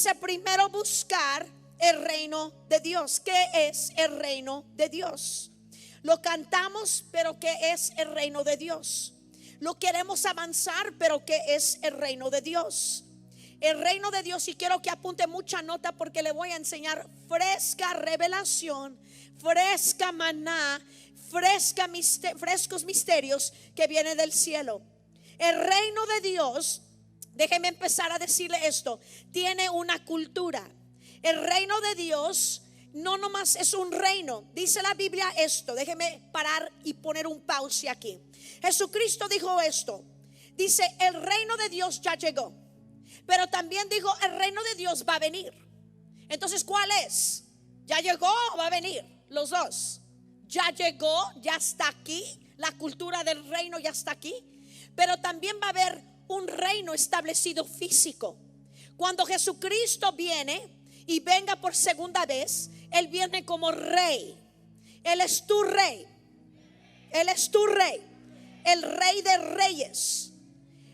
dice primero buscar el reino de Dios. ¿Qué es el reino de Dios? Lo cantamos, pero ¿qué es el reino de Dios? Lo queremos avanzar, pero ¿qué es el reino de Dios? El reino de Dios, y quiero que apunte mucha nota porque le voy a enseñar fresca revelación, fresca maná, frescos misterios que vienen del cielo. El reino de Dios, déjeme empezar a decirle esto, tiene una cultura. El reino de Dios no nomás es un reino. Dice la Biblia esto, déjeme parar y poner un pause aquí. Jesucristo dijo esto, dice el reino de Dios ya llegó, pero también dijo el reino de Dios va a venir. Entonces, ¿cuál es? ¿Ya llegó o va a venir? Los dos. Ya llegó, ya está aquí. La cultura del reino ya está aquí. Pero también va a haber un reino establecido físico. Cuando Jesucristo viene y venga por segunda vez, Él viene como rey. Él es tu rey. Él es tu rey. El rey de reyes.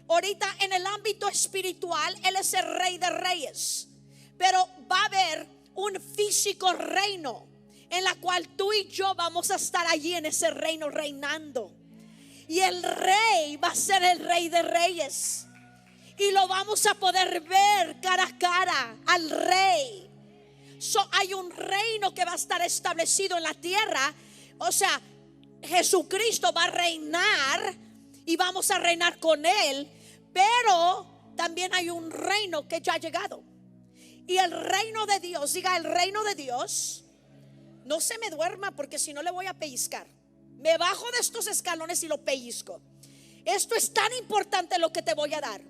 Ahorita en el ámbito espiritual Él es el rey de reyes, pero va a haber un físico reino en la cual tú y yo vamos a estar allí en ese reino reinando. Y el rey va a ser el rey de reyes, y lo vamos a poder ver cara a cara al rey. Hay un reino que va a estar establecido en la tierra. O sea, Jesucristo va a reinar y vamos a reinar con Él. Pero también hay un reino que ya ha llegado. Y el reino de Dios, diga el reino de Dios. No se me duerma porque si no le voy a pellizcar. Me bajo de estos escalones y lo pellizco. Esto es tan importante lo que te voy a dar.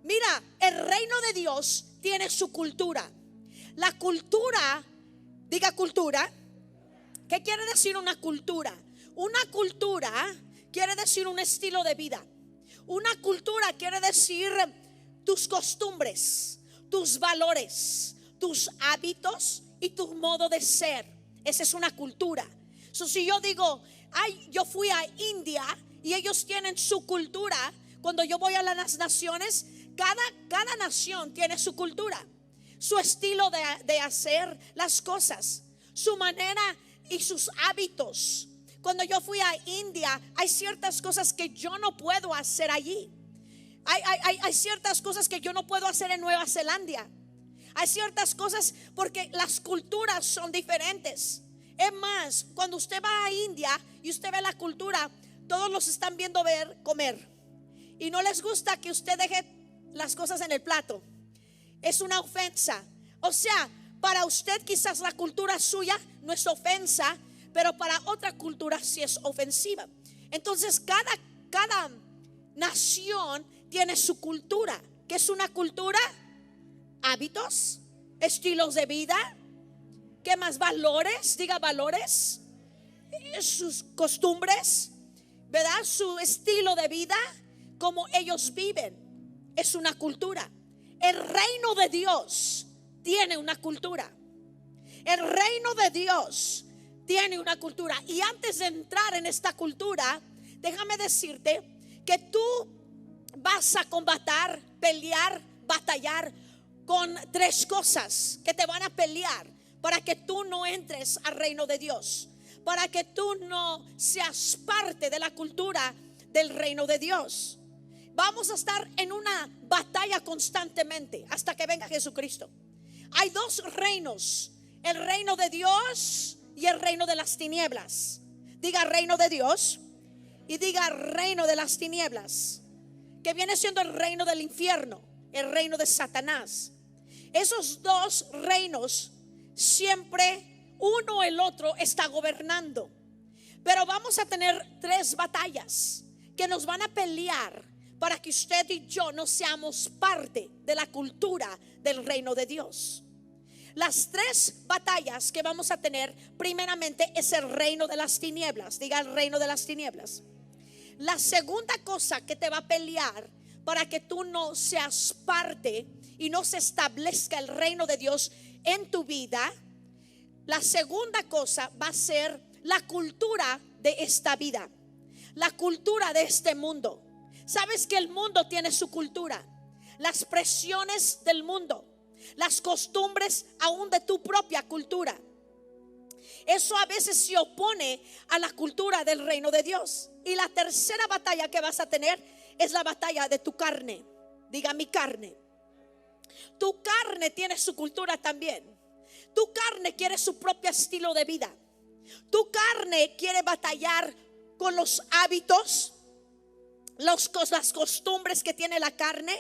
Mira, el reino de Dios tiene su cultura. La cultura, diga cultura. ¿Qué quiere decir una cultura? Una cultura quiere decir un estilo de vida. Una cultura quiere decir tus costumbres, tus valores, tus hábitos y tu modo de ser. Esa es una cultura. Si yo digo, yo fui a India y ellos tienen su cultura. Cuando yo voy a las naciones, cada nación tiene su cultura, su estilo de hacer las cosas, su manera y sus hábitos. Cuando yo fui a India, hay ciertas cosas que yo no puedo hacer allí. Hay ciertas cosas que yo no puedo hacer en Nueva Zelanda. Hay ciertas cosas porque las culturas son diferentes. Es más, cuando usted va a India y usted ve la cultura, todos los están viendo comer. Y no les gusta que usted deje las cosas en el plato. Es una ofensa. O sea, para usted quizás la cultura suya no es ofensa, pero para otra cultura sí es ofensiva. Entonces cada nación tiene su cultura. ¿Qué es una cultura? Hábitos, estilos de vida. ¿Qué más? Valores, diga valores. Sus costumbres, ¿verdad? Su estilo de vida, como ellos viven, es una cultura. El reino de Dios tiene una cultura. El reino de Dios tiene una cultura. Y antes de entrar en esta cultura, déjame decirte que tú vas a combatir, pelear, batallar con tres cosas que te van a pelear para que tú no entres al reino de Dios, para que tú no seas parte de la cultura del reino de Dios. Vamos a estar en una batalla constantemente hasta que venga Jesucristo. Hay dos reinos, el reino de Dios y el reino de las tinieblas. Diga reino de Dios y diga reino de las tinieblas, que viene siendo el reino del infierno, el reino de Satanás. Esos dos reinos siempre uno o el otro está gobernando. Pero vamos a tener tres batallas que nos van a pelear para que usted y yo no seamos parte de la cultura del reino de Dios. Las tres batallas que vamos a tener, primeramente, es el reino de las tinieblas. Diga el reino de las tinieblas. La segunda cosa que te va a pelear para que tú no seas parte y no se establezca el reino de Dios en tu vida, la segunda cosa va a ser la cultura de esta vida, la cultura de este mundo. Sabes que el mundo tiene su cultura, las presiones del mundo, las costumbres aún de tu propia cultura. Eso a veces se opone a la cultura del reino de Dios. Y la tercera batalla que vas a tener es la batalla de tu carne. Diga, mi carne. Tu carne tiene su cultura también. Tu carne quiere su propio estilo de vida. Tu carne quiere batallar con los hábitos, las costumbres que tiene la carne.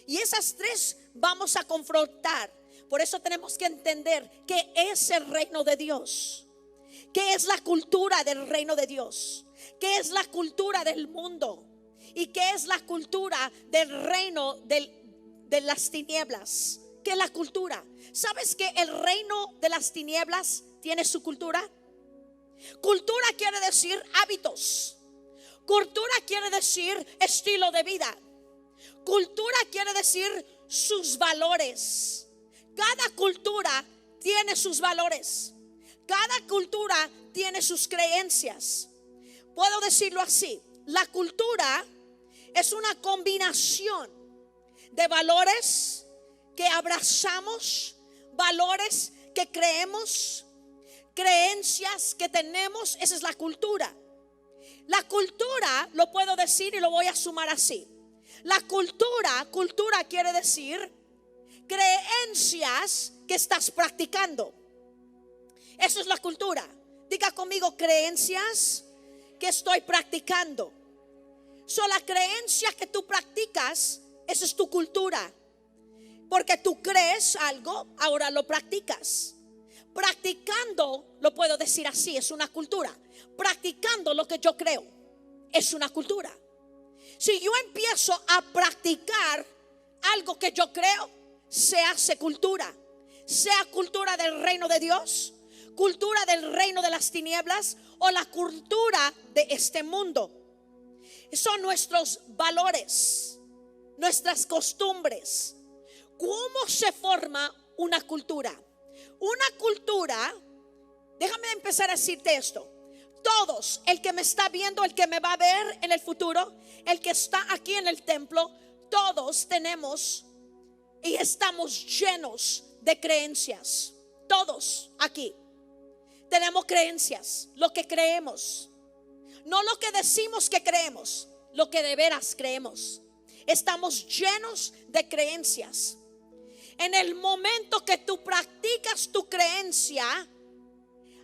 Y esas tres vamos a confrontar. Por eso tenemos que entender qué es el reino de Dios, qué es la cultura del reino de Dios, qué es la cultura del mundo y qué es la cultura del reino de las tinieblas. ¿Qué es la cultura? ¿Sabes que el reino de las tinieblas tiene su cultura? Cultura quiere decir hábitos. Cultura quiere decir estilo de vida. Cultura quiere decir sus valores. Cada cultura tiene sus valores. Cada cultura tiene sus creencias. Puedo decirlo así: la cultura es una combinación de valores que abrazamos, valores que creemos, creencias que tenemos. Esa es la cultura. La cultura, lo puedo decir y lo voy a sumar así: la cultura quiere decir creencias que estás practicando. Eso es la cultura. Diga conmigo: creencias que estoy practicando. La creencia que tú practicas, esa es tu cultura. Porque tú crees algo, ahora lo practicas. Practicando, lo puedo decir así, es una cultura. Practicando lo que yo creo, es una cultura. Si yo empiezo a practicar algo que yo creo, se hace cultura. Sea cultura del reino de Dios, cultura del reino de las tinieblas o la cultura de este mundo. Son nuestros valores, nuestras costumbres. ¿Cómo se forma una cultura? Una cultura, déjame empezar a decirte esto. Todos, el que me está viendo, el que me va a ver en el futuro, el que está aquí en el templo, todos tenemos y estamos llenos de creencias. Todos aquí tenemos creencias, lo que creemos. No lo que decimos que creemos, lo que de veras creemos. Estamos llenos de creencias. En el momento que tú practicas tu creencia,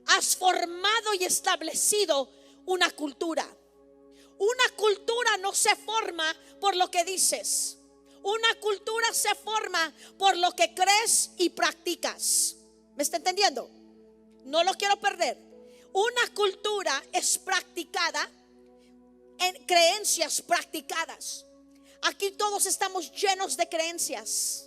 has formado y establecido una cultura. Una cultura no se forma por lo que dices. Una cultura se forma por lo que crees y practicas. ¿Me está entendiendo? No lo quiero perder. Una cultura es practicada en creencias practicadas. Aquí todos estamos llenos de creencias.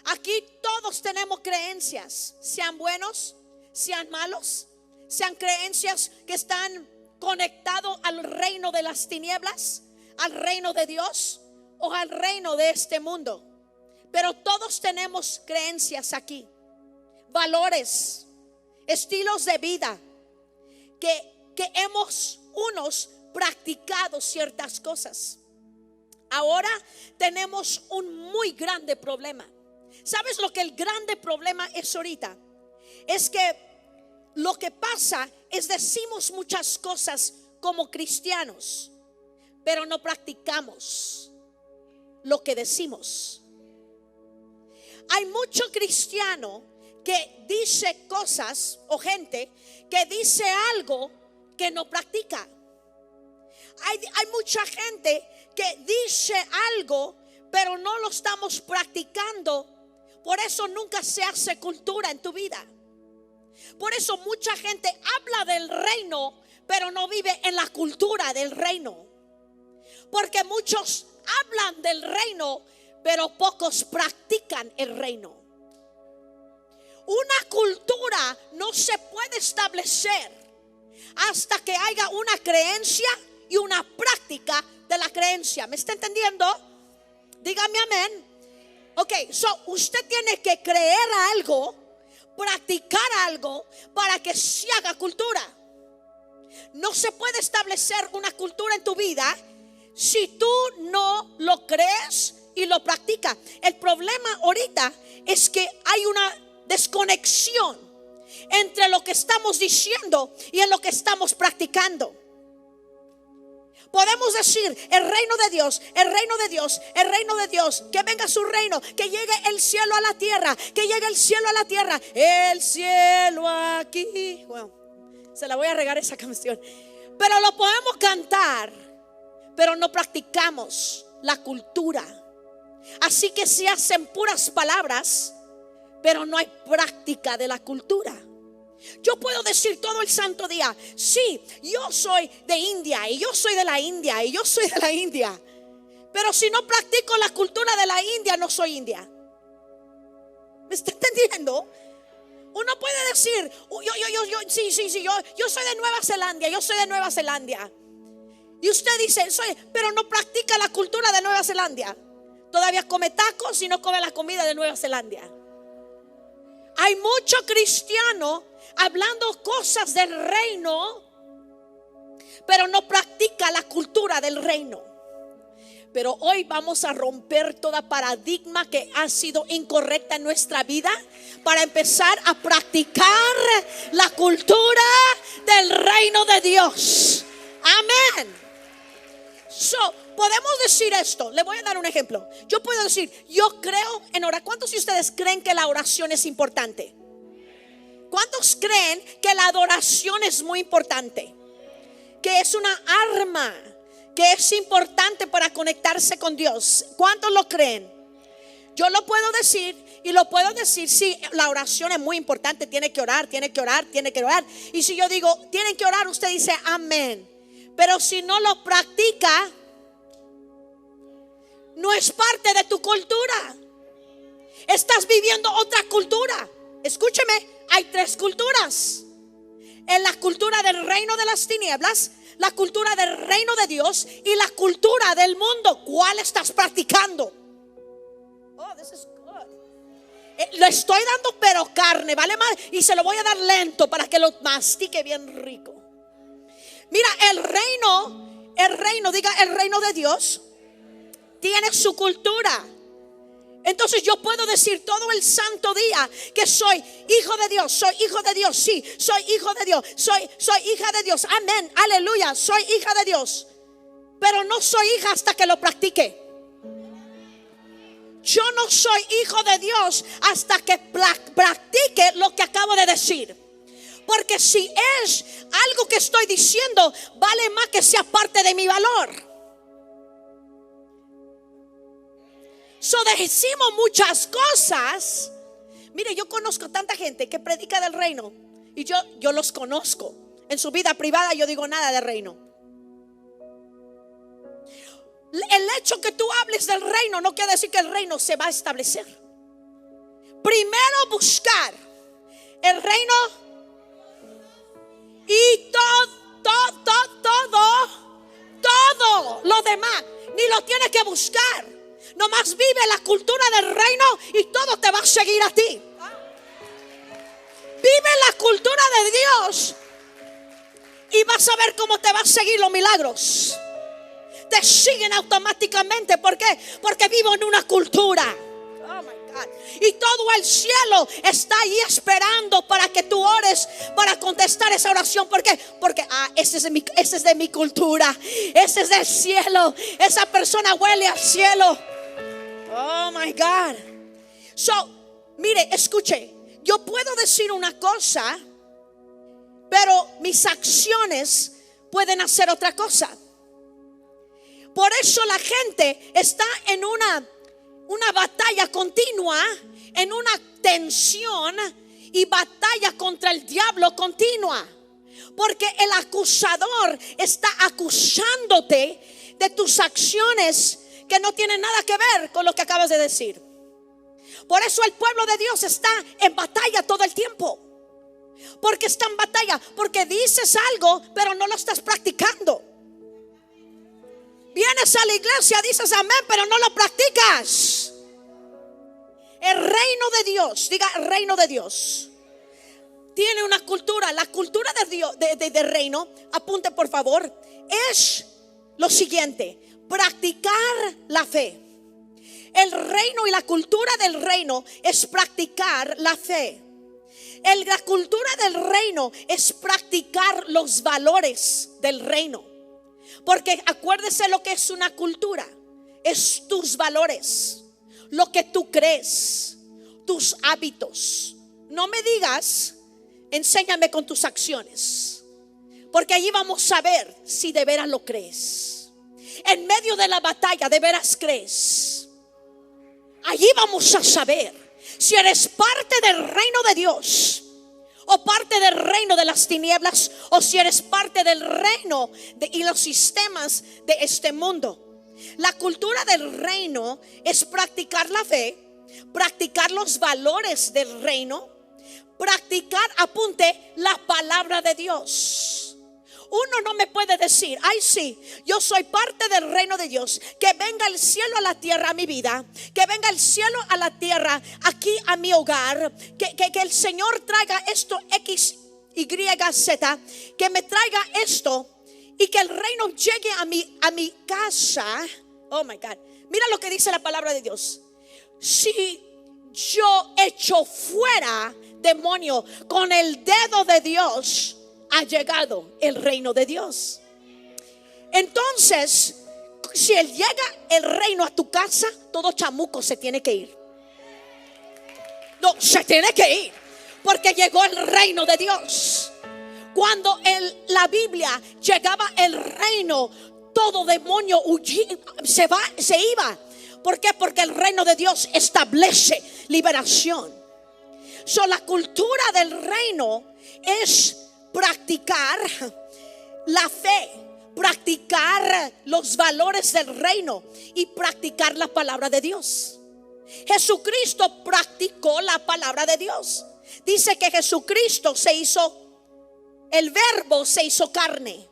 Aquí todos tenemos creencias, sean buenos, sean malos, sean creencias que están conectados al reino de las tinieblas, al reino de Dios o al reino de este mundo. Pero todos tenemos creencias aquí, valores, estilos de vida que hemos unos practicado ciertas cosas. Ahora tenemos un muy grande problema. ¿Sabes lo que el grande problema es ahorita? Es que lo que pasa es decimos muchas cosas como cristianos, pero no practicamos lo que decimos. Hay mucho cristiano que dice cosas o gente que dice algo que no practica. Hay mucha gente que dice algo pero no lo estamos practicando. Por eso nunca se hace cultura en tu vida. Por eso mucha gente habla del reino pero no vive en la cultura del reino. Porque muchos hablan del reino pero pocos practican el reino. Una cultura no se puede establecer hasta que haya una creencia y una práctica de la creencia. ¿Me está entendiendo? Dígame amén. Ok, usted tiene que creer algo, practicar algo para que se haga cultura. No se puede establecer una cultura en tu vida si tú no lo crees y lo practica. El problema ahorita es que hay una desconexión entre lo que estamos diciendo y en lo que estamos practicando. Podemos decir el reino de Dios, el reino de Dios, el reino de Dios, que venga su reino, que llegue el cielo a la tierra, que llegue el cielo a la tierra, el cielo aquí. Bueno, se la voy a regar esa canción, pero lo podemos cantar, pero no practicamos la cultura. Así que se hacen puras palabras, pero no hay práctica de la cultura. Yo puedo decir todo el santo día: sí, yo soy de India, y yo soy de la India, y yo soy de la India. Pero si no practico la cultura de la India, no soy india. ¿Me está entendiendo? Uno puede decir: yo soy de Nueva Zelanda, yo soy de Nueva Zelanda. Y usted dice: pero no practica la cultura de Nueva Zelanda. Todavía come tacos y no come la comida de Nueva Zelanda. Hay mucho cristiano hablando cosas del reino, pero no practica la cultura del reino. Pero hoy vamos a romper toda paradigma que ha sido incorrecta en nuestra vida, para empezar a practicar la cultura del reino de Dios. Amén. Podemos decir esto. Le voy a dar un ejemplo. Yo puedo decir: yo creo en oración. ¿Cuántos de ustedes creen que la oración es importante? ¿Cuántos creen que la adoración es muy importante? Que es una arma, que es importante para conectarse con Dios. ¿Cuántos lo creen? Yo lo puedo decir, y lo puedo decir: sí, la oración es muy importante. Tiene que orar, tiene que orar, tiene que orar. Y si yo digo: tienen que orar, usted dice amén. Pero si no lo practica, no es parte de tu cultura. Estás viviendo otra cultura. Escúcheme, hay tres culturas: en la cultura del reino de las tinieblas, la cultura del reino de Dios y la cultura del mundo. ¿Cuál estás practicando? Oh, this is good. Lo estoy dando pero carne, ¿vale? Y se lo voy a dar lento para que lo mastique bien rico. Mira, el reino, diga, el reino de Dios tiene su cultura. Entonces yo puedo decir todo el santo día que soy hijo de Dios, soy hijo de Dios, sí, soy hijo de Dios, soy hija de Dios, amén, aleluya, soy hija de Dios. Pero no soy hija hasta que lo practique. Yo no soy hijo de Dios hasta que practique lo que acabo de decir. Porque si es algo que estoy diciendo, vale más que sea parte de mi valor. Decimos muchas cosas. Mire, yo conozco tanta gente que predica del reino, y yo los conozco. En su vida privada yo digo nada del reino. El hecho que tú hables del reino no quiere decir que el reino se va a establecer. Primero buscar el reino, y todo lo demás ni lo tienes que buscar. Nomás vive la cultura del reino y todo te va a seguir a ti. Vive la cultura de Dios y vas a ver cómo te va a seguir los milagros. Te siguen automáticamente. ¿Por qué? Porque vivo en una cultura. Oh my God. Y todo el cielo está ahí esperando para que tú ores, para contestar esa oración. ¿Por qué? Porque ese es de mi cultura, ese es del cielo, esa persona huele al cielo. Oh my God. Mire, escuche, yo puedo decir una cosa, pero mis acciones pueden hacer otra cosa. Por eso la gente está en una batalla continua, en una tensión y batalla contra el diablo continua. Porque el acusador está acusándote de tus acciones que no tienen nada que ver con lo que acabas de decir. Por eso el pueblo de Dios está en batalla todo el tiempo. Porque está en batalla, porque dices algo pero no lo estás practicando. Vienes a la iglesia, dices amén, pero no lo practicas. El reino de Dios, diga el reino de Dios, tiene una cultura. La cultura de Dios, del reino, apunte por favor, es lo siguiente: practicar la fe. El reino y la cultura del reino es practicar la fe. La cultura del reino es practicar los valores del reino. Porque acuérdese lo que es una cultura. Es tus valores, lo que tú crees, tus hábitos. No me digas, enséñame con tus acciones, porque allí vamos a ver si de veras lo crees. En medio de la batalla, ¿de veras crees? Allí vamos a saber si eres parte del reino de Dios o parte del reino de las tinieblas, o si eres parte del reino y los sistemas de este mundo. La cultura del reino es practicar la fe, practicar los valores del reino, practicar, apunte, la palabra de Dios. Uno no me puede decir, ay sí, yo soy parte del reino de Dios, que venga el cielo a la tierra a mi vida, que venga el cielo a la tierra aquí a mi hogar, que el Señor traiga esto X, Y, Z, que me traiga esto y que el reino llegue a mi casa. Oh my God, mira lo que dice la palabra de Dios. Si yo echo fuera demonio con el dedo de Dios, ha llegado el reino de Dios. Entonces, si llega el reino a tu casa, todo chamuco se tiene que ir. No, se tiene que ir, porque llegó el reino de Dios. Cuando en la Biblia llegaba el reino, todo demonio se iba. ¿Por qué? Porque el reino de Dios establece liberación. La cultura del reino es practicar la fe, practicar los valores del reino y practicar la palabra de Dios. Jesucristo practicó la palabra de Dios. Dice que Jesucristo el verbo se hizo carne.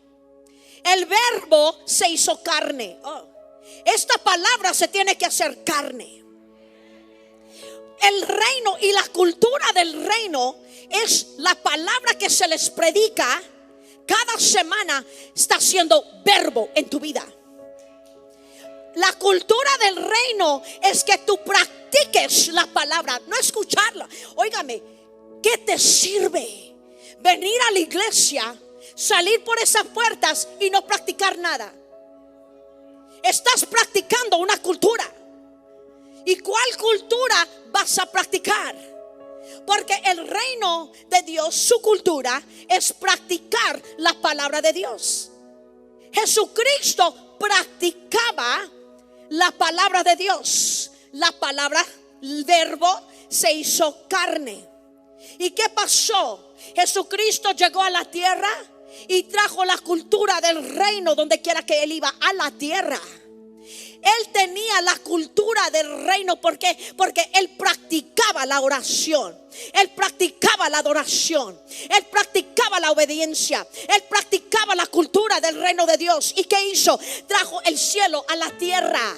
El verbo se hizo carne. Esta palabra se tiene que hacer carne. El reino y la cultura del reino es la palabra que se les predica cada semana, está siendo verbo en tu vida. La cultura del reino es que tú practiques la palabra, no escucharla. Óigame, ¿qué te sirve venir a la iglesia, salir por esas puertas y no practicar nada? Estás practicando una cultura. ¿Y cuál cultura vas a practicar? Porque el reino de Dios, su cultura es practicar la palabra de Dios. Jesucristo practicaba la palabra de Dios. La palabra, el verbo se hizo carne. ¿Y qué pasó? Jesucristo llegó a la tierra y trajo la cultura del reino donde quiera que él iba, a la tierra. Él tenía la cultura del reino porque él practicaba la oración, él practicaba la adoración, él practicaba la obediencia, él practicaba la cultura del reino de Dios. ¿Y qué hizo? Trajo el cielo a la tierra.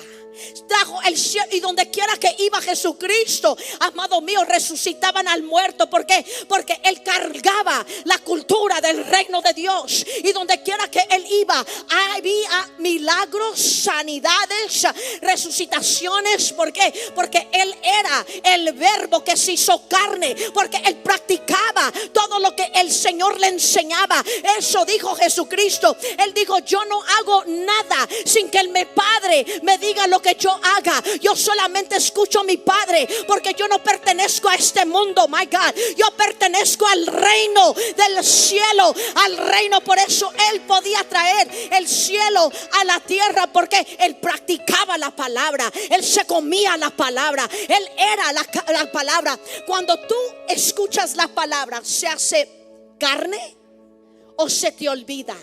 Trajo el cielo, y donde quiera que iba Jesucristo, amado mío, resucitaban al muerto. ¿Por qué? Porque él cargaba la cultura del reino de Dios, y donde quiera que él iba había milagros, sanidades, resucitaciones. ¿Por qué? Porque él era el verbo que se hizo carne, porque él practicaba todo lo que el Señor le enseñaba. Eso dijo Jesucristo. Él dijo: yo no hago nada sin que el Padre me diga lo que yo haga. Yo solamente escucho a mi Padre, porque yo no pertenezco a este mundo, my God. Yo pertenezco al reino del cielo, al reino. Por eso él podía traer el cielo a la tierra, porque él practicaba la palabra, él se comía la palabra, él era la palabra. Cuando tú escuchas la palabra, ¿se hace carne o se te olvida?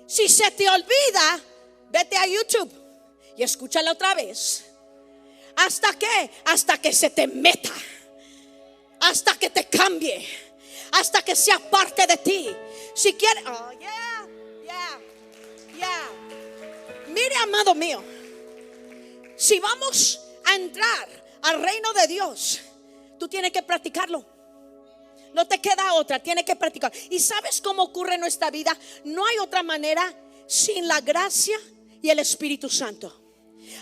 Si se te olvida, vete a YouTube y escúchala otra vez. ¿Hasta qué? Hasta que se te meta, hasta que te cambie, hasta que sea parte de ti. Si quieres, mire, amado mío, si vamos a entrar al reino de Dios, tú tienes que practicarlo. No te queda otra, tienes que practicar. ¿Y sabes cómo ocurre en nuestra vida? No hay otra manera sin la gracia y el Espíritu Santo.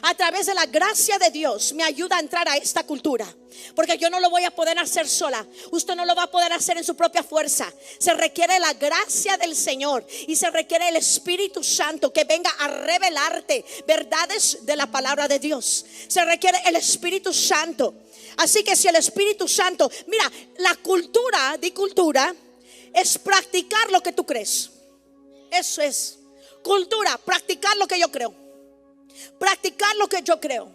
a través de la gracia de Dios, me ayuda a entrar a esta cultura. Porque yo no lo voy a poder hacer sola. Usted no lo va a poder hacer en su propia fuerza. Se requiere la gracia del Señor y se requiere el Espíritu Santo que venga a revelarte verdades de la palabra de Dios. Se requiere el Espíritu Santo. Así que si el Espíritu Santo, mira, la cultura es practicar lo que tú crees. Eso es cultura, practicar lo que yo creo. Practicar lo que yo creo.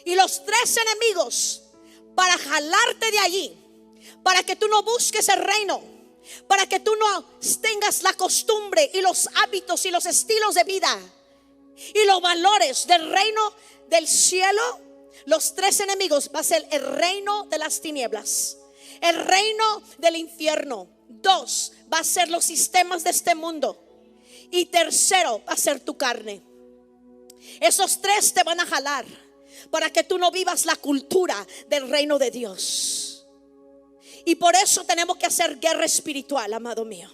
Y los tres enemigos para jalarte de allí, para que tú no busques el reino, para que tú no tengas la costumbre y los hábitos y los estilos de vida y los valores del reino del cielo. Los tres enemigos va a ser el reino de las tinieblas, el reino del infierno. 2 va a ser los sistemas de este mundo. Y tercero va a ser tu carne. Esos tres te van a jalar para que tú no vivas la cultura del reino de Dios. Y por eso tenemos que hacer guerra espiritual, amado mío.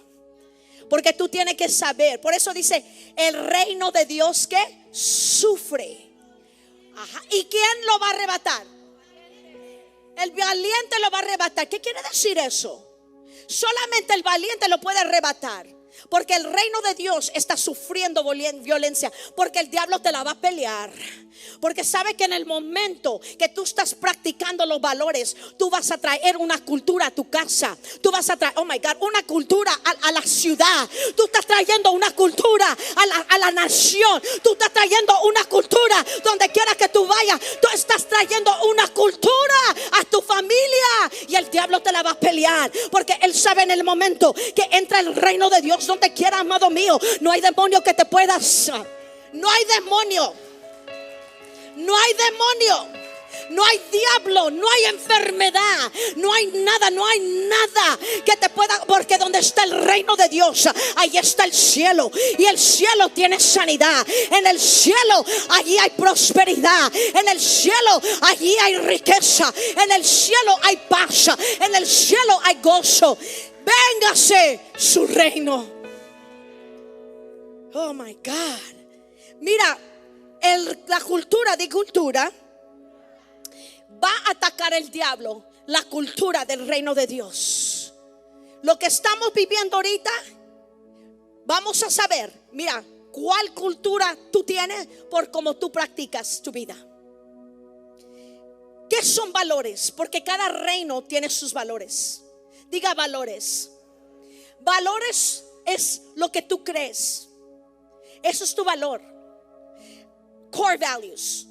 Porque tú tienes que saber. Por eso dice el reino de Dios que sufre. Ajá. ¿Y quién lo va a arrebatar? El valiente lo va a arrebatar. ¿Qué quiere decir eso? Solamente el valiente lo puede arrebatar. Porque el reino de Dios está sufriendo violencia. Porque el diablo te la va a pelear. Porque sabe que en el momento que tú estás practicando los valores, tú vas a traer una cultura a tu casa. Tú vas a traer, oh my God, una cultura a la ciudad. Tú estás trayendo una cultura a la nación. Tú estás trayendo una cultura donde quiera que tú vayas. Tú estás trayendo una cultura a tu familia. Y el diablo te la va a pelear. Porque él sabe en el momento que entra el reino de Dios donde quiera, amado mío. No hay demonio que te pueda. No hay demonio. No hay demonio, no hay diablo, no hay enfermedad, no hay nada que te pueda, porque donde está el reino de Dios, ahí está el cielo, y el cielo tiene sanidad. En el cielo allí hay prosperidad, en el cielo allí hay riqueza, en el cielo hay paz, en el cielo hay gozo. Véngase su reino. Oh my God. Mira, la cultura va a atacar el diablo, la cultura del reino de Dios. Lo que estamos viviendo ahorita, vamos a saber, mira, cuál cultura tú tienes por cómo tú practicas tu vida. ¿Qué son valores? Porque cada reino tiene sus valores. Diga valores. Valores es lo que tú crees. Eso es tu valor. Core values.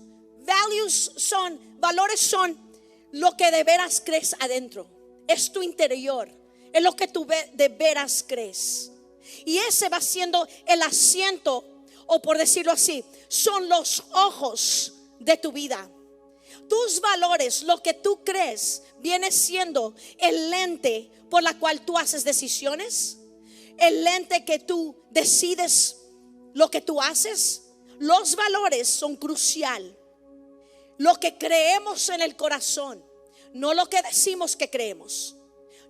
Valores son lo que de veras crees adentro. Es tu interior. Es lo que tú de veras crees. Y ese va siendo el asiento, o por decirlo así, son los ojos de tu vida. Tus valores, lo que tú crees, viene siendo el lente por la cual tú haces decisiones. El lente que tú decides lo que tú haces. Los valores son crucial. Lo que creemos en el corazón, no lo que decimos que creemos,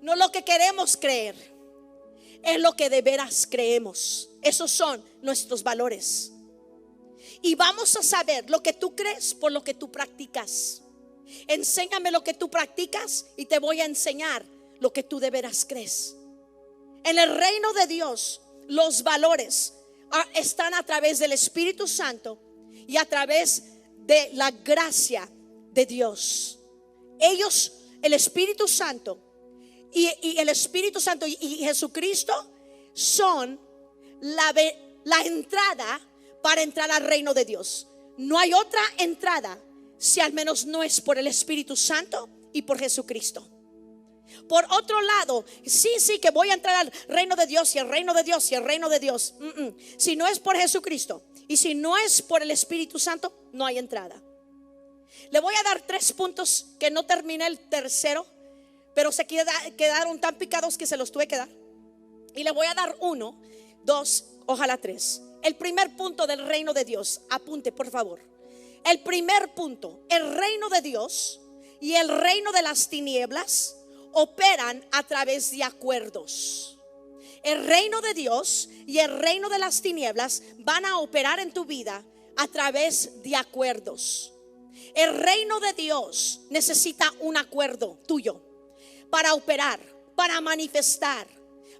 no lo que queremos creer, es lo que de veras creemos. Esos son nuestros valores. Y vamos a saber lo que tú crees por lo que tú practicas. Enséñame lo que tú practicas y te voy a enseñar lo que tú de veras crees. En el reino de Dios, los valores están a través del Espíritu Santo y a través de la gracia de Dios. Ellos, el Espíritu Santo y el Espíritu Santo y Jesucristo son la entrada para entrar al reino de Dios. No hay otra entrada si al menos no es por el Espíritu Santo y por Jesucristo. Por otro lado, sí que voy a entrar al reino de Dios y el reino de Dios y el reino de Dios. Si no es por Jesucristo y si no es por el Espíritu Santo, no hay entrada. Le voy a dar 3 puntos que no terminé el tercero, pero se quedaron tan picados que se los tuve que dar. Y le voy a dar 1, 2, ojalá 3. El primer punto del reino de Dios, apunte por favor. El primer punto, el reino de Dios y el reino de las tinieblas operan a través de acuerdos. El reino de Dios y el reino de las tinieblas van a operar en tu vida a través de acuerdos. El reino de Dios necesita un acuerdo tuyo para operar, para manifestar,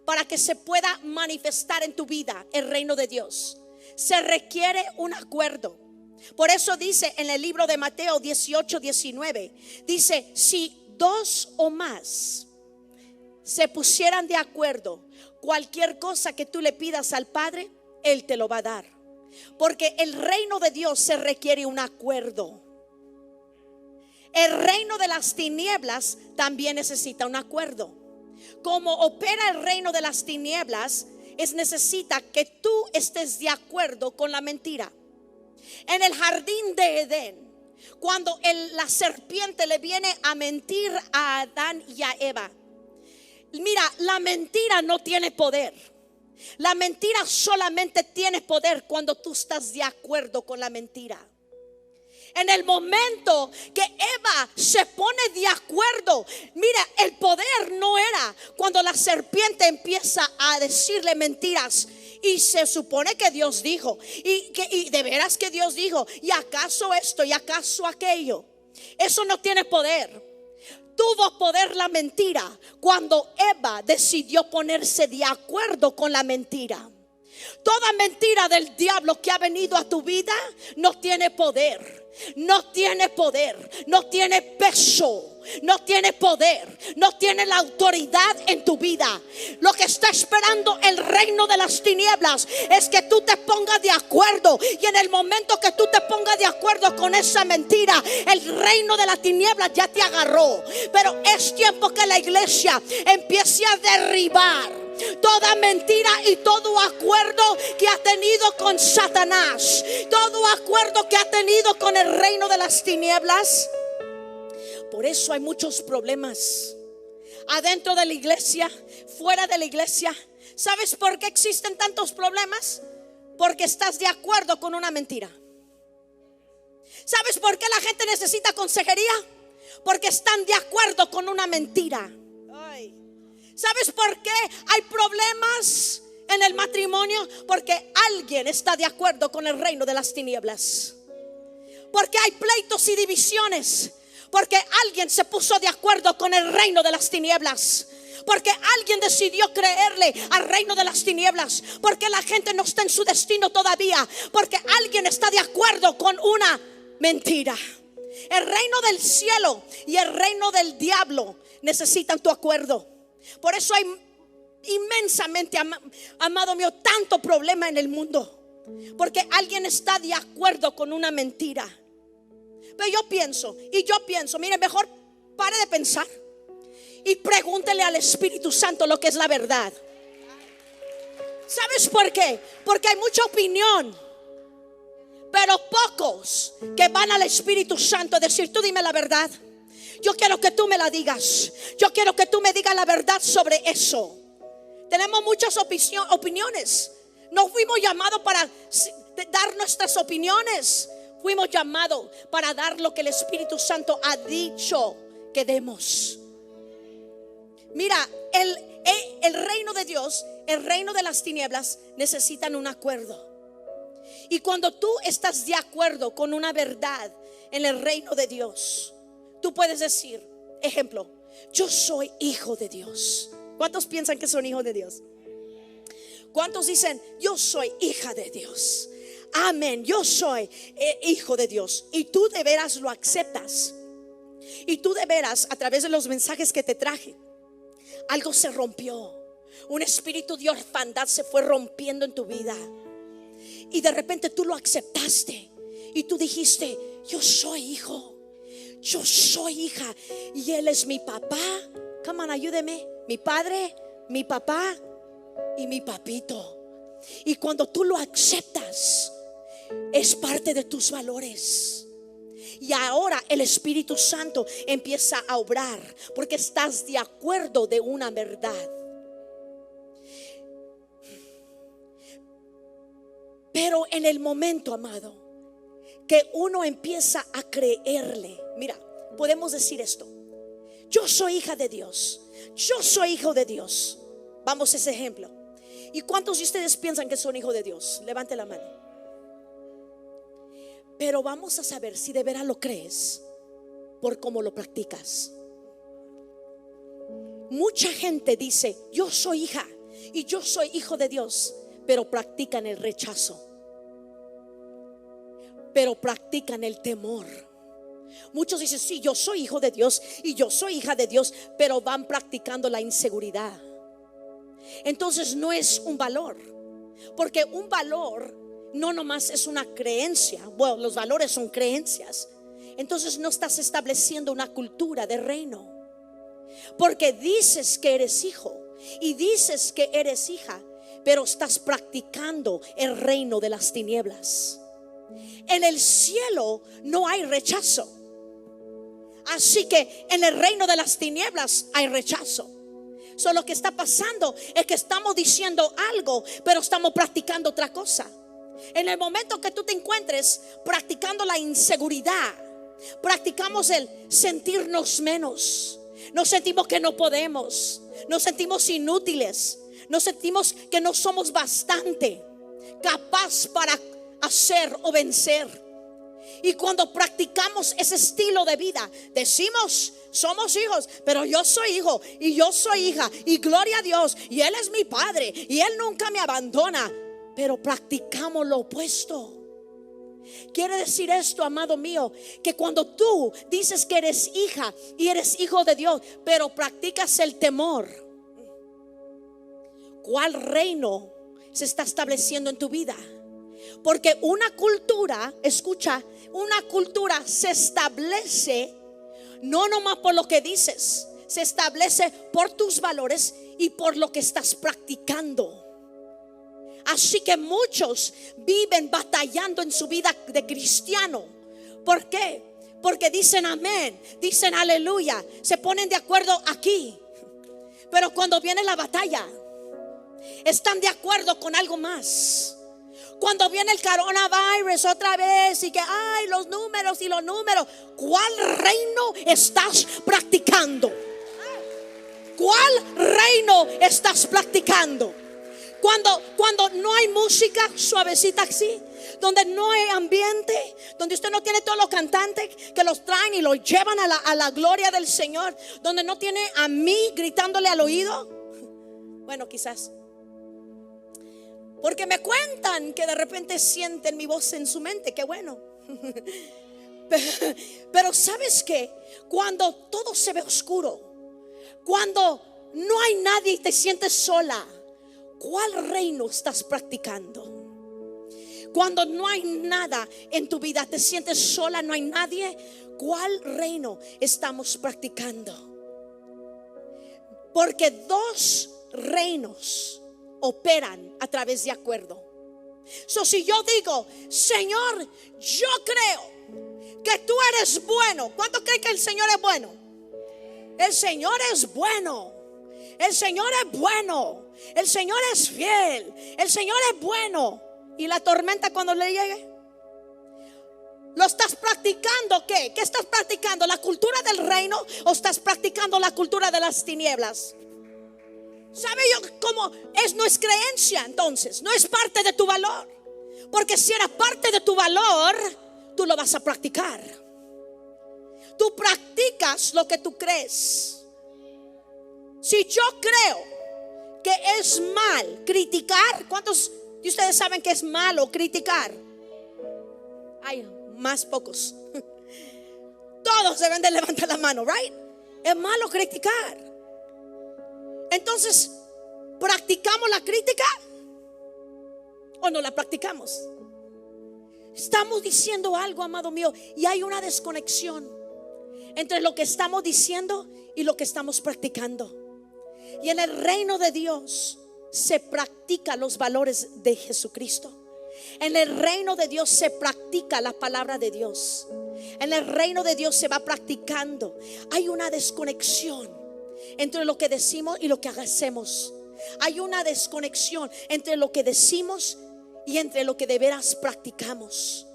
para que se pueda manifestar en tu vida el reino de Dios. Se requiere un acuerdo. Por eso dice en el libro de Mateo 18:19, dice: si dos o más se pusieran de acuerdo, cualquier cosa que tú le pidas al Padre, Él te lo va a dar. Porque el reino de Dios se requiere un acuerdo. El reino de las tinieblas también necesita un acuerdo. Como opera el reino de las tinieblas, necesita que tú estés de acuerdo con la mentira. En el jardín de Edén, cuando la serpiente le viene a mentir a Adán y a Eva, mira, la mentira no tiene poder. La mentira solamente tiene poder cuando tú estás de acuerdo con la mentira. En el momento que Eva se pone de acuerdo, mira, el poder no era cuando la serpiente empieza a decirle mentiras. Y se supone que Dios dijo, y de veras que Dios dijo, y acaso esto, y acaso aquello. Eso no tiene poder. Tuvo poder la mentira cuando Eva decidió ponerse de acuerdo con la mentira. Toda mentira del diablo que ha venido a tu vida no tiene poder. No tiene poder, no tiene peso, no tiene poder, no tiene la autoridad en tu vida. Lo que está esperando el reino de las tinieblas es que tú te pongas de acuerdo. Y en el momento que tú te pongas de acuerdo con esa mentira, el reino de las tinieblas ya te agarró. Pero es tiempo que la iglesia empiece a derribar toda mentira y todo acuerdo que ha tenido con Satanás, todo acuerdo que ha tenido con el reino de las tinieblas. Por eso hay muchos problemas adentro de la iglesia, fuera de la iglesia. ¿Sabes por qué existen tantos problemas? Porque estás de acuerdo con una mentira. ¿Sabes por qué la gente necesita consejería? Porque están de acuerdo con una mentira. ¿Sabes por qué hay problemas en el matrimonio? Porque alguien está de acuerdo con el reino de las tinieblas. Porque hay pleitos y divisiones, porque alguien se puso de acuerdo con el reino de las tinieblas. Porque alguien decidió creerle al reino de las tinieblas. Porque la gente no está en su destino todavía. Porque alguien está de acuerdo con una mentira. El reino del cielo y el reino del diablo necesitan tu acuerdo. Por eso hay inmensamente, amado mío, tanto problema en el mundo. Porque alguien está de acuerdo con una mentira. Pero yo pienso, mire, mejor pare de pensar y pregúntele al Espíritu Santo lo que es la verdad. ¿Sabes por qué? Porque hay mucha opinión, pero pocos que van al Espíritu Santo a decir: tú dime la verdad. Yo quiero que tú me la digas. Yo quiero que tú me digas la verdad sobre eso. Tenemos muchas opiniones. No fuimos llamados para dar nuestras opiniones. Fuimos llamados para dar lo que el Espíritu Santo ha dicho que demos. Mira, el reino de Dios, el reino de las tinieblas necesitan un acuerdo. Y cuando tú estás de acuerdo con una verdad en el reino de Dios, tú puedes decir, ejemplo, yo soy hijo de Dios. ¿Cuántos piensan que son hijos de Dios? ¿Cuántos dicen, yo soy hija de Dios? Amén, yo soy hijo de Dios. Y tú de veras lo aceptas. Y tú de veras, a través de los mensajes que te traje, algo se rompió. Un espíritu de orfandad se fue rompiendo en tu vida. Y de repente tú lo aceptaste. Y tú dijiste, yo soy hijo, yo soy hija, y Él es mi papá. Come on, ayúdeme. Mi padre, mi papá y mi papito. Y cuando tú lo aceptas, es parte de tus valores. Y ahora el Espíritu Santo empieza a obrar, porque estás de acuerdo de una verdad. Pero en el momento, amado, que uno empieza a creerle, mira, podemos decir esto: yo soy hija de Dios, yo soy hijo de Dios. Vamos a ese ejemplo. ¿Y cuántos de ustedes piensan que son hijos de Dios? Levante la mano. Pero vamos a saber si de veras lo crees por cómo lo practicas. Mucha gente dice: yo soy hija y yo soy hijo de Dios, pero practican el rechazo, pero practican el temor. Muchos dicen: sí, yo soy hijo de Dios y yo soy hija de Dios, pero van practicando la inseguridad. Entonces no es un valor, porque un valor no nomás es una creencia. Bueno, los valores son creencias. Entonces no estás estableciendo una cultura de reino, porque dices que eres hijo y dices que eres hija, pero estás practicando el reino de las tinieblas. En el cielo no hay rechazo, así que en el reino de las tinieblas hay rechazo. Lo que está pasando es que estamos diciendo algo, pero estamos practicando otra cosa. En el momento que tú te encuentres practicando la inseguridad, practicamos el sentirnos menos, nos sentimos que no podemos, nos sentimos inútiles, nos sentimos que no somos bastante capaz para hacer o vencer. Y cuando practicamos ese estilo de vida, decimos: somos hijos, pero yo soy hijo y yo soy hija, y gloria a Dios, y Él es mi padre y Él nunca me abandona. Pero practicamos lo opuesto. Quiere decir esto, amado mío, que cuando tú dices que eres hija y eres hijo de Dios, pero practicas el temor, ¿cuál reino se está estableciendo en tu vida? Porque una cultura, escucha, una cultura se establece no nomás por lo que dices, se establece por tus valores y por lo que estás practicando. Así que muchos viven batallando en su vida de cristiano. ¿Por qué? Porque dicen amén, dicen aleluya, se ponen de acuerdo aquí, pero cuando viene la batalla están de acuerdo con algo más. Cuando viene el coronavirus otra vez y que ay, los números y los números, ¿cuál reino estás practicando? ¿Cuál reino estás practicando? Cuando no hay música suavecita así, donde no hay ambiente, donde usted no tiene todos los cantantes que los traen y los llevan a la gloria del Señor, donde no tiene a mí gritándole al oído. Bueno, quizás porque me cuentan que de repente sienten mi voz en su mente. Qué bueno. Pero ¿sabes qué? Cuando todo se ve oscuro, cuando no hay nadie y te sientes sola, ¿cuál reino estás practicando? Cuando no hay nada en tu vida, te sientes sola, no hay nadie, ¿cuál reino estamos practicando? Porque dos reinos operan a través de acuerdo. Si yo digo: Señor, yo creo que tú eres bueno. ¿Cuántos creen que el Señor es bueno? El Señor es bueno. El Señor es bueno. El Señor es fiel. El Señor es bueno. ¿Y la tormenta cuando le llegue? ¿Lo estás practicando qué? ¿Qué estás practicando? ¿La cultura del reino o estás practicando la cultura de las tinieblas? ¿Sabe yo cómo es? No es creencia, entonces no es parte de tu valor. Porque si era parte de tu valor, tú lo vas a practicar. Tú practicas lo que tú crees. Si yo creo que es mal criticar, ¿cuántos de ustedes saben que es malo criticar? Hay más pocos. Todos deben de levantar la mano, right? Es malo criticar. Entonces, ¿practicamos la crítica o no la practicamos? Estamos diciendo algo, amado mío, y hay una desconexión entre lo que estamos diciendo y lo que estamos practicando. Y en el reino de Dios se practica los valores de Jesucristo. En el reino de Dios se practica la palabra de Dios. En el reino de Dios se va practicando. Hay una desconexión entre lo que decimos y lo que hacemos. Hay una desconexión entre lo que decimos y entre lo que de veras practicamos.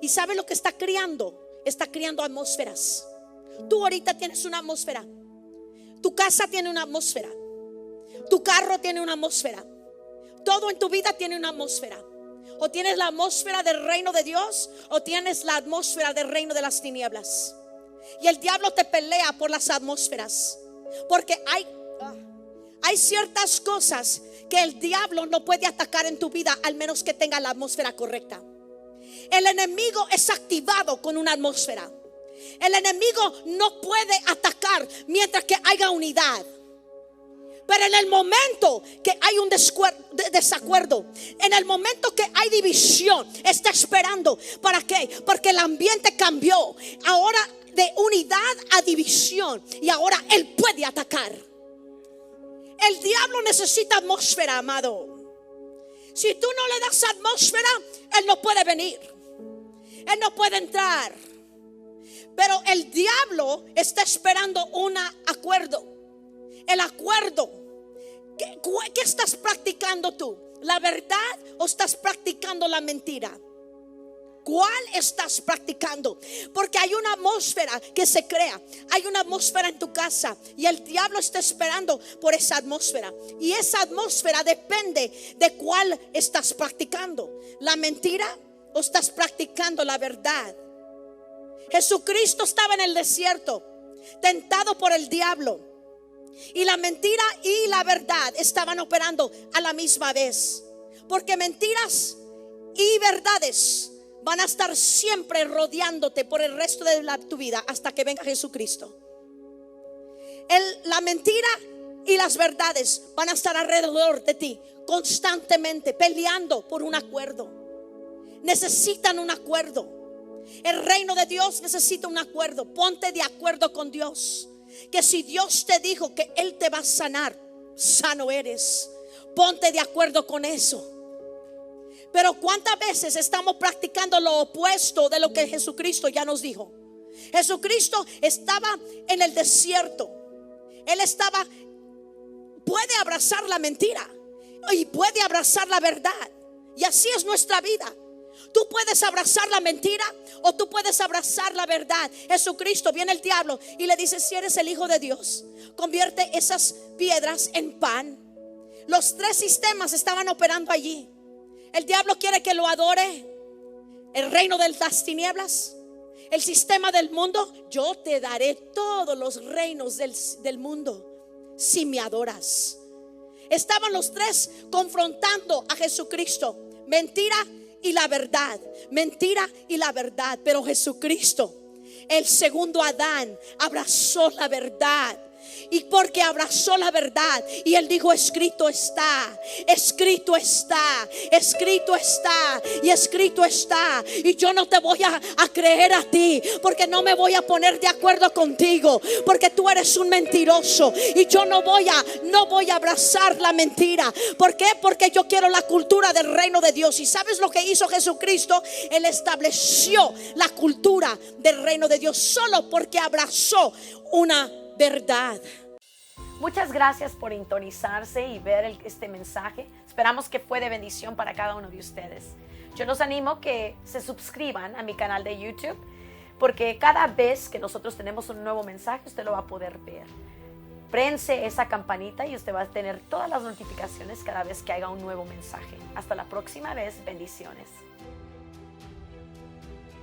¿Y sabe lo que está creando? Está creando atmósferas. Tú ahorita tienes una atmósfera. Tu casa tiene una atmósfera. Tu carro tiene una atmósfera. Todo en tu vida tiene una atmósfera. O tienes la atmósfera del reino de Dios, o tienes la atmósfera del reino de las tinieblas. Y el diablo te pelea por las atmósferas, porque hay ciertas cosas que el diablo no puede atacar en tu vida al menos que tenga la atmósfera correcta. El enemigo es activado con una atmósfera. El enemigo no puede atacar mientras que haya unidad. Pero en el momento que hay un desacuerdo, en el momento que hay división, está esperando. ¿Para qué? Porque el ambiente cambió. Ahora de unidad a división, y ahora él puede atacar. El diablo necesita atmósfera, amado. Si tú no le das atmósfera, él no puede venir, él no puede entrar. Pero el diablo está esperando un acuerdo. El acuerdo. ¿Qué estás practicando tú? ¿La verdad o estás practicando la mentira? ¿Cuál estás practicando? Porque hay una atmósfera que se crea. Hay una atmósfera en tu casa, y el diablo está esperando por esa atmósfera. Y esa atmósfera depende de cuál estás practicando. ¿La mentira o estás practicando la verdad? Jesucristo estaba en el desierto, tentado por el diablo, y la mentira y la verdad estaban operando a la misma vez. Porque mentiras y verdades van a estar siempre rodeándote por el resto de tu vida hasta que venga Jesucristo. La mentira y las verdades van a estar alrededor de ti constantemente, peleando por un acuerdo. Necesitan un acuerdo. El reino de Dios necesita un acuerdo. Ponte de acuerdo con Dios, que si Dios te dijo que Él te va a sanar, sano eres. Ponte de acuerdo con eso. Pero ¿cuántas veces estamos practicando lo opuesto de lo que Jesucristo ya nos dijo? Jesucristo estaba en el desierto. Él puede abrazar la mentira y puede abrazar la verdad. Y así es nuestra vida. Tú puedes abrazar la mentira o tú puedes abrazar la verdad. Jesucristo, viene el diablo y le dice: si eres el Hijo de Dios, convierte esas piedras en pan. Los tres sistemas estaban operando allí. El diablo quiere que lo adore. El reino de las tinieblas, el sistema del mundo. Yo te daré todos los reinos del mundo si me adoras. Estaban los tres confrontando a Jesucristo. Mentira y la verdad. Mentira y la verdad. Pero Jesucristo, el segundo Adán, abrazó la verdad. Y porque abrazó la verdad, y él dijo: escrito está, escrito está, escrito está, y escrito está. Y yo no te voy a creer a ti, porque no me voy a poner de acuerdo contigo, porque tú eres un mentiroso. Y yo no voy a abrazar la mentira. ¿Por qué? Porque yo quiero la cultura del reino de Dios. ¿Y sabes lo que hizo Jesucristo? Él estableció la cultura del reino de Dios solo porque abrazó una verdad. Muchas gracias por sintonizarse y ver este mensaje. Esperamos que fue de bendición para cada uno de ustedes. Yo los animo que se suscriban a mi canal de YouTube, porque cada vez que nosotros tenemos un nuevo mensaje, usted lo va a poder ver. Prense esa campanita y usted va a tener todas las notificaciones cada vez que haya un nuevo mensaje. Hasta la próxima vez. Bendiciones.